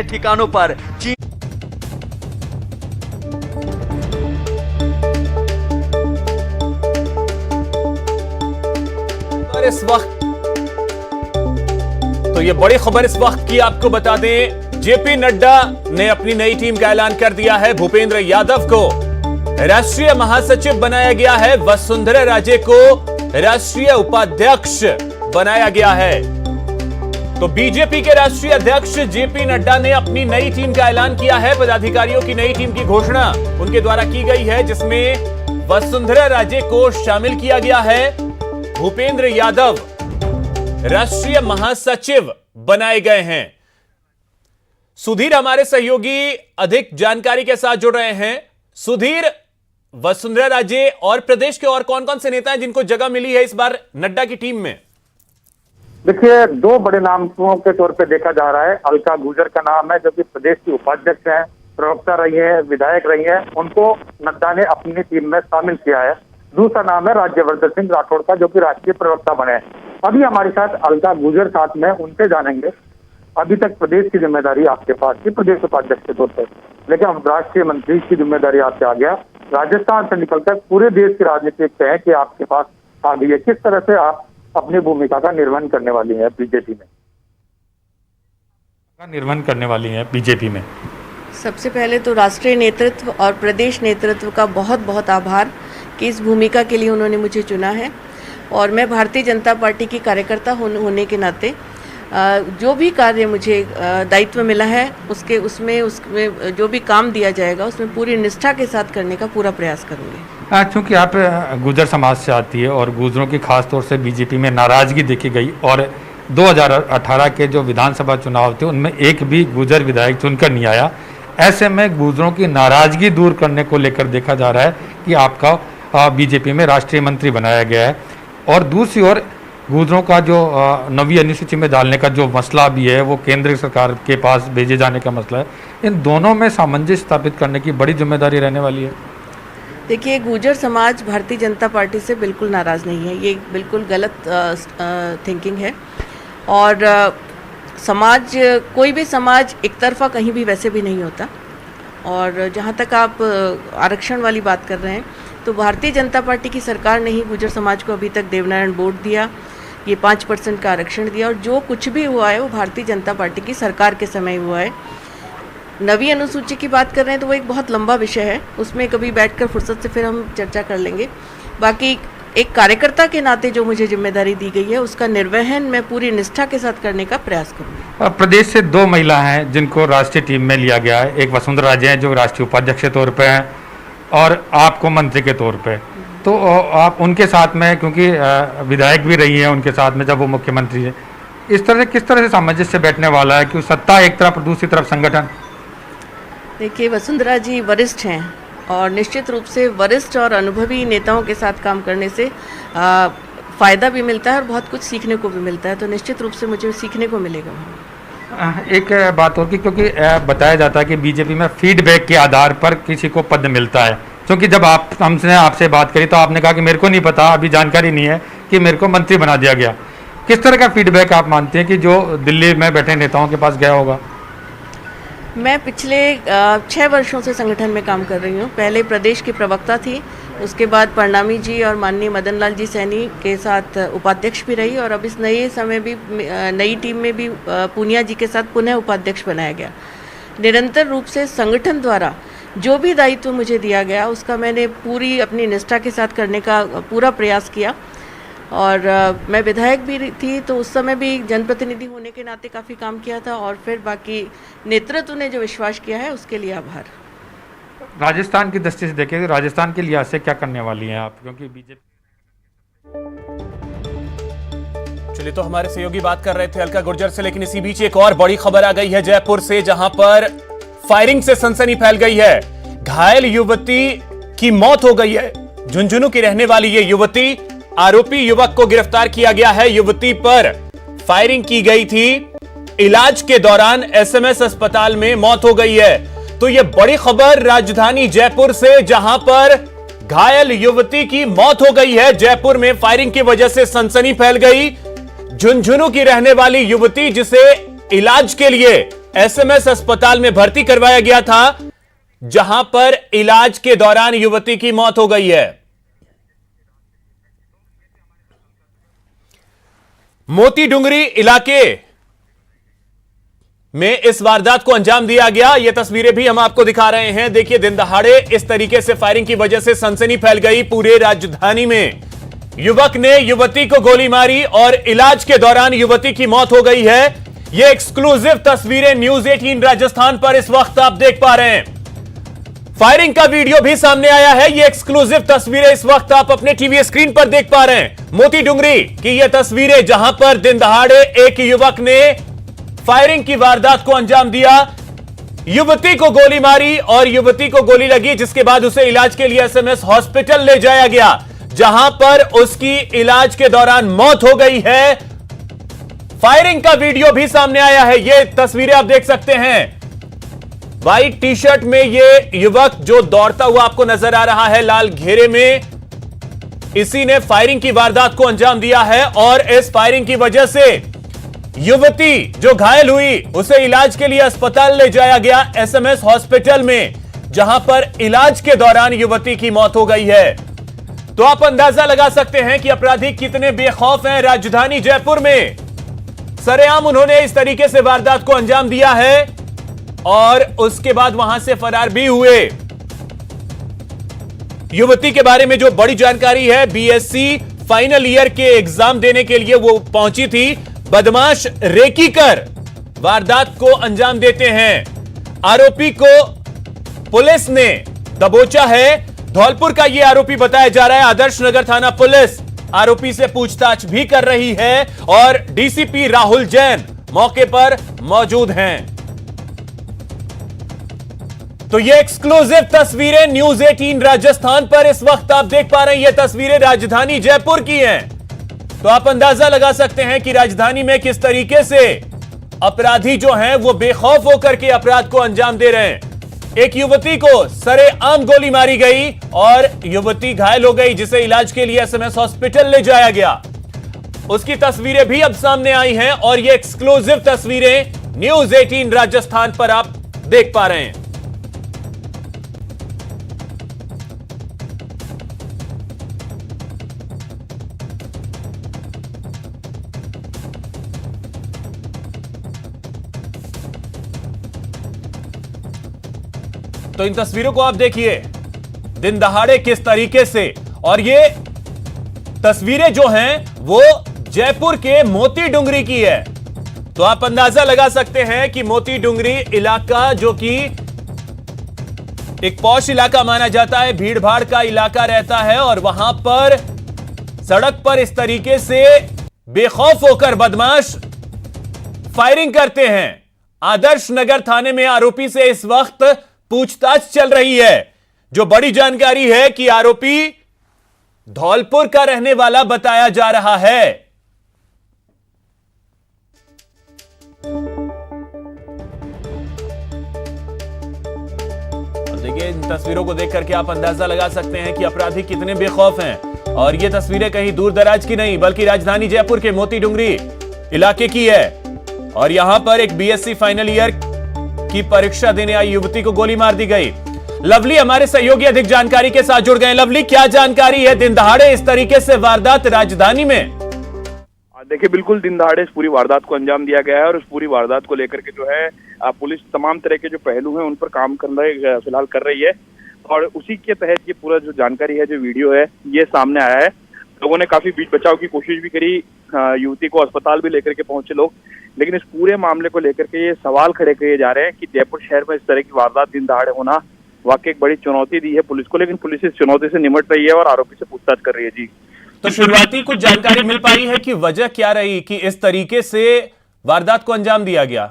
ठिकानों पर चीन इस वक्त तो ये बड़ी खबर इस वक्त की आपको बता दें, जेपी नड्डा ने अपनी नई टीम का ऐलान कर दिया है। भूपेंद्र यादव को राष्ट्रीय महासचिव बनाया गया है, वसुंधरा राजे को राष्ट्रीय उपाध्यक्ष बनाया गया है। तो बीजेपी के राष्ट्रीय अध्यक्ष जेपी नड्डा ने अपनी नई टीम का ऐलान किया है। पदाधिकारियों की नई टीम की घोषणा उनके द्वारा की गई है, जिसमें वसुंधरा राजे को शामिल किया गया है। भूपेंद्र यादव राष्ट्रीय महासचिव बनाए गए हैं। सुधीर हमारे सहयोगी अधिक जानकारी के साथ जुड़ रहे हैं। सुधीर, वसुंधरा राजे और प्रदेश के और कौन कौन से नेता हैं जिनको जगह मिली है इस बार नड्डा की टीम में? देखिए, दो बड़े नामों के तौर पे देखा जा रहा है। अलका गुर्जर का नाम है, जो कि प्रदेश की उपाध्यक्ष हैं, प्रवक्ता रही है, विधायक रही है, उनको नड्डा ने अपनी टीम में शामिल किया है। दूसरा नाम है राज्यवर्धन सिंह राठौड़ का, जो कि राष्ट्रीय प्रवक्ता बने हैं। अभी हमारे साथ अलका गुर्जर साथ में, उनसे जानेंगे अभी तक प्रदेश की जिम्मेदारी आपके पास थी प्रदेश उपाध्यक्ष के तौर पर, लेकिन अब राष्ट्रीय मंत्री की जिम्मेदारी आपसे आ गया। राजस्थान से निकलकर पूरे देश की राजनीति पे है कि आपके पास आ गई है। किस तरह से आप अपनी भूमिका का निर्वहन करने वाली है बीजेपी में? सबसे पहले तो राष्ट्रीय नेतृत्व और प्रदेश नेतृत्व का बहुत बहुत आभार कि इस भूमिका के लिए उन्होंने मुझे चुना है। और मैं भारतीय जनता पार्टी की कार्यकर्ता होने के नाते जो भी कार्य मुझे दायित्व मिला है उसमें जो भी काम दिया जाएगा उसमें पूरी निष्ठा के साथ करने का पूरा प्रयास करूँगी। क्योंकि आप गुर्जर समाज से आती है और गुर्जरों की खास तौर से बीजेपी में नाराजगी देखी गई, और 2018 के जो विधानसभा चुनाव थे उनमें एक भी गुर्जर विधायक चुनकर नहीं आया। ऐसे में गुर्जरों की नाराजगी दूर करने को लेकर देखा जा रहा है कि आपका बीजेपी में राष्ट्रीय मंत्री बनाया गया है। और दूसरी ओर गुर्जरों का जो नवी अनुसूची में डालने का जो मसला भी है, वो केंद्र सरकार के पास भेजे जाने का मसला है। इन दोनों में सामंजस्य स्थापित करने की बड़ी जिम्मेदारी रहने वाली है। देखिए, गुर्जर समाज भारतीय जनता पार्टी से बिल्कुल नाराज़ नहीं है, ये बिल्कुल गलत थिंकिंग है। और समाज, कोई भी समाज एक तरफा कहीं भी वैसे भी नहीं होता। और जहाँ तक आप आरक्षण वाली बात कर रहे हैं, तो भारतीय जनता पार्टी की सरकार ने ही गुर्जर समाज को अभी तक देवनारायण बोर्ड दिया, ये 5% का आरक्षण दिया, और जो कुछ भी हुआ है वो भारतीय जनता पार्टी की सरकार के समय हुआ है। नवी अनुसूची की बात कर रहे हैं तो वो एक बहुत लंबा विषय है, उसमें कभी बैठकर फुर्सत से फिर हम चर्चा कर लेंगे। बाकी एक कार्यकर्ता के नाते जो मुझे जिम्मेदारी दी गई है उसका निर्वहन मैं पूरी निष्ठा के साथ करने का प्रयास करूँगी। प्रदेश से दो महिला हैं जिनको राष्ट्रीय टीम में लिया गया है, एक वसुंधरा राजे हैं जो राष्ट्रीय उपाध्यक्ष के तौर पर हैं, और आपको मंत्री के तौर पे। तो आप उनके साथ में, क्योंकि विधायक भी रही हैं उनके साथ में जब वो मुख्यमंत्री है, इस तरह से किस तरह से सामंजस्य बैठने वाला है कि सत्ता एक तरफ, दूसरी तरफ संगठन? देखिए, वसुंधरा जी वरिष्ठ हैं और निश्चित रूप से वरिष्ठ और अनुभवी नेताओं के साथ काम करने से फ़ायदा भी मिलता है और बहुत कुछ सीखने को भी मिलता है। तो निश्चित रूप से मुझे सीखने को मिलेगा। एक बात और की, क्योंकि बताया जाता है कि बीजेपी में फीडबैक के आधार पर किसी को पद मिलता है, क्योंकि जब हमने आपसे बात करी तो आपने कहा कि मेरे को नहीं पता, अभी जानकारी नहीं है कि मेरे को मंत्री बना दिया गया। किस तरह का फीडबैक आप मानते हैं कि जो दिल्ली में बैठे नेताओं के पास गया होगा? मैं पिछले 6 वर्षों से संगठन में काम कर रही हूँ। पहले प्रदेश की प्रवक्ता थी, उसके बाद परनामी जी और माननीय मदन लाल जी सैनी के साथ उपाध्यक्ष भी रही, और अब इस नए समय भी नई टीम में भी पूनिया जी के साथ पुनः उपाध्यक्ष बनाया गया। निरंतर रूप से संगठन द्वारा जो भी दायित्व मुझे दिया गया उसका मैंने पूरी अपनी निष्ठा के साथ करने का पूरा प्रयास किया। और मैं विधायक भी थी तो उस समय भी जनप्रतिनिधि होने के नाते काफ़ी काम किया था, और फिर बाकी नेतृत्व ने जो विश्वास किया है उसके लिए आभार। राजस्थान की दृष्टि से देखें, राजस्थान के लिहाज से क्या करने वाली हैं आप, क्योंकि बीजेपी? चलिए, तो हमारे सहयोगी बात कर रहे थे अलका गुर्जर से, लेकिन इसी बीच एक और बड़ी खबर आ गई है जयपुर से, जहां पर फायरिंग से सनसनी फैल गई है। घायल युवती की मौत हो गई है। झुंझुनू की रहने वाली ये युवती, आरोपी युवक को गिरफ्तार किया गया है। युवती पर फायरिंग की गई थी, इलाज के दौरान एसएमएस अस्पताल में मौत हो गई है। तो यह बड़ी खबर राजधानी जयपुर से, जहां पर घायल युवती की मौत हो गई है। जयपुर में फायरिंग की वजह से सनसनी फैल गई। झुंझुनू की रहने वाली युवती, जिसे इलाज के लिए एसएमएस अस्पताल में भर्ती करवाया गया था, जहां पर इलाज के दौरान युवती की मौत हो गई है। मोती डुंगरी इलाके में इस वारदात को अंजाम दिया गया। यह तस्वीरें भी हम आपको दिखा रहे हैं। देखिए, दिन दहाड़े इस तरीके से फायरिंग की वजह से सनसनी फैल गई पूरे राजधानी में। युवक ने युवती को गोली मारी और इलाज के दौरान युवती की मौत हो गई है। यह एक्सक्लूसिव तस्वीरें न्यूज 18 राजस्थान पर इस वक्त आप देख पा रहे हैं। फायरिंग का वीडियो भी सामने आया है। ये एक्सक्लूसिव तस्वीरें इस वक्त आप अपने टीवी स्क्रीन पर देख पा रहे हैं। मोती डुंगरी की ये तस्वीरें, जहां पर दिन दहाड़े एक युवक ने फायरिंग की वारदात को अंजाम दिया, युवती को गोली मारी और युवती को गोली लगी, जिसके बाद उसे इलाज के लिए एसएमएस हॉस्पिटल ले जाया गया, जहां पर उसकी इलाज के दौरान मौत हो गई है। फायरिंग का वीडियो भी सामने आया है। ये तस्वीरें आप देख सकते हैं। व्हाइट टी शर्ट में ये युवक जो दौड़ता हुआ आपको नजर आ रहा है लाल घेरे में, इसी ने फायरिंग की वारदात को अंजाम दिया है और इस फायरिंग की वजह से युवती जो घायल हुई उसे इलाज के लिए अस्पताल ले जाया गया, एसएमएस हॉस्पिटल में, जहां पर इलाज के दौरान युवती की मौत हो गई है। तो आप अंदाजा लगा सकते हैं कि अपराधी कितने बेखौफ हैं। राजधानी जयपुर में सरेआम उन्होंने इस तरीके से वारदात को अंजाम दिया है और उसके बाद वहां से फरार भी हुए। युवती के बारे में जो बड़ी जानकारी है, बीएससी फाइनल ईयर के एग्जाम देने के लिए वो पहुंची थी। बदमाश रेकी कर वारदात को अंजाम देते हैं। आरोपी को पुलिस ने दबोचा है। धौलपुर का यह आरोपी बताया जा रहा है। आदर्श नगर थाना पुलिस आरोपी से पूछताछ भी कर रही है और डीसीपी राहुल जैन मौके पर मौजूद हैं। तो ये एक्सक्लूसिव तस्वीरें न्यूज 18 राजस्थान पर इस वक्त आप देख पा रहे हैं। ये तस्वीरें राजधानी जयपुर की हैं। तो आप अंदाजा लगा सकते हैं कि राजधानी में किस तरीके से अपराधी जो हैं वो बेखौफ होकर के अपराध को अंजाम दे रहे हैं। एक युवती को सरेआम गोली मारी गई और युवती घायल हो गई, जिसे इलाज के लिए एसएमएस हॉस्पिटल ले जाया गया। उसकी तस्वीरें भी अब सामने आई हैं और ये एक्सक्लूसिव तस्वीरें न्यूज 18 राजस्थान पर आप देख पा रहे हैं। तो इन तस्वीरों को आप देखिए, दिन दहाड़े किस तरीके से, और ये तस्वीरें जो हैं वो जयपुर के मोती डुंगरी की है। तो आप अंदाजा लगा सकते हैं कि मोती डुंगरी इलाका जो कि एक पॉश इलाका माना जाता है, भीड़ भाड़ का इलाका रहता है और वहां पर सड़क पर इस तरीके से बेखौफ होकर बदमाश फायरिंग करते हैं। आदर्श नगर थाने में आरोपी से इस वक्त पूछताछ चल रही है। जो बड़ी जानकारी है कि आरोपी धौलपुर का रहने वाला बताया जा रहा है। और देखिए, इन तस्वीरों को देख करके आप अंदाजा लगा सकते हैं कि अपराधी कितने बेखौफ हैं। और ये तस्वीरें कहीं दूर दराज की नहीं, बल्कि राजधानी जयपुर के मोती डुंगरी इलाके की है। और यहां पर एक बीएससी फाइनल ईयर की परीक्षा देने आई युवती को गोली मार दी गई। लवली हमारे सहयोगी अधिक जानकारी के साथ जुड़ गए। लवली, क्या जानकारी है? दिन दहाड़े इस तरीके से वारदात राजधानी में? देखिए, बिल्कुल दिन दहाड़े इस पूरी वारदात को अंजाम दिया गया है और उस पूरी वारदात को लेकर के जो है पुलिस तमाम तरह के जो पहलू हैं उन पर काम फिलहाल कर रही है। और उसी के तहत ये पूरा जो जानकारी है, जो वीडियो है, ये सामने आया है। लोगों ने काफी बीच बचाव की कोशिश भी करी, युवती को अस्पताल भी लेकर के पहुंचे लोग, लेकिन इस पूरे मामले को लेकर के ये सवाल खड़े किए जा रहे हैं कि जयपुर शहर में इस तरह की वारदात दिन दहाड़े होना वाकई एक बड़ी चुनौती दी है पुलिस को, लेकिन पुलिस इस चुनौती से निपट रही है और आरोपी से पूछताछ कर रही है। जी, तो शुरुआती कुछ जानकारी मिल पाई है कि वजह क्या रही कि इस तरीके से वारदात को अंजाम दिया गया?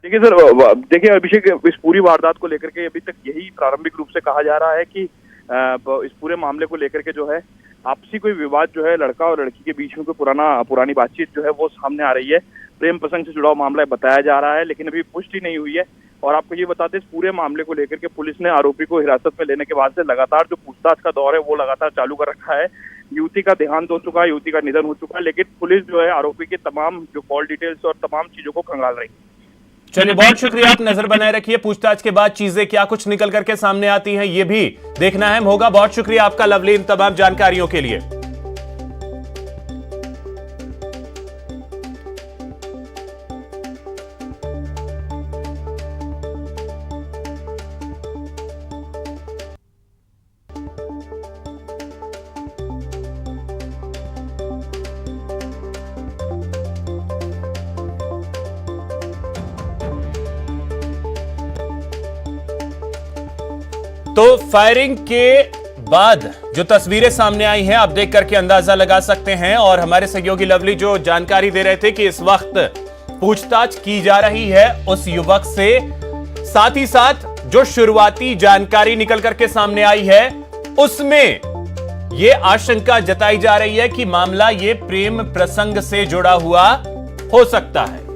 देखिए सर, देखिए अभिषेक, इस पूरी वारदात को लेकर के अभी तक यही प्रारंभिक रूप से कहा जा रहा है कि इस पूरे मामले को लेकर के जो है आपसी कोई विवाद जो है लड़का और लड़की के बीच में कोई पुरानी बातचीत जो है वो सामने आ रही है। प्रेम प्रसंग से जुड़ा हुआ मामला बताया जा रहा है, लेकिन अभी पुष्टि नहीं हुई है। और आपको ये बताते, इस पूरे मामले को लेकर के पुलिस ने आरोपी को हिरासत में लेने के बाद से लगातार जो पूछताछ का दौर है वो लगातार चालू कर रखा है। युवती का देहांत हो चुका है, युवती का निधन हो चुका है, लेकिन पुलिस जो है आरोपी के तमाम जो कॉल डिटेल्स और तमाम चीजों को खंगाल रही है। चलिए, बहुत शुक्रिया, आप नजर बनाए रखिए। पूछताछ के बाद चीजें क्या कुछ निकल करके सामने आती हैं, ये भी देखना अहम होगा। बहुत शुक्रिया आपका लवली, इन तमाम जानकारियों के लिए। तो फायरिंग के बाद जो तस्वीरें सामने आई हैं, आप देख करके अंदाजा लगा सकते हैं। और हमारे सहयोगी लवली जो जानकारी दे रहे थे कि इस वक्त पूछताछ की जा रही है उस युवक से, साथ ही साथ जो शुरुआती जानकारी निकल करके सामने आई है उसमें यह आशंका जताई जा रही है कि मामला ये प्रेम प्रसंग से जुड़ा हुआ हो सकता है।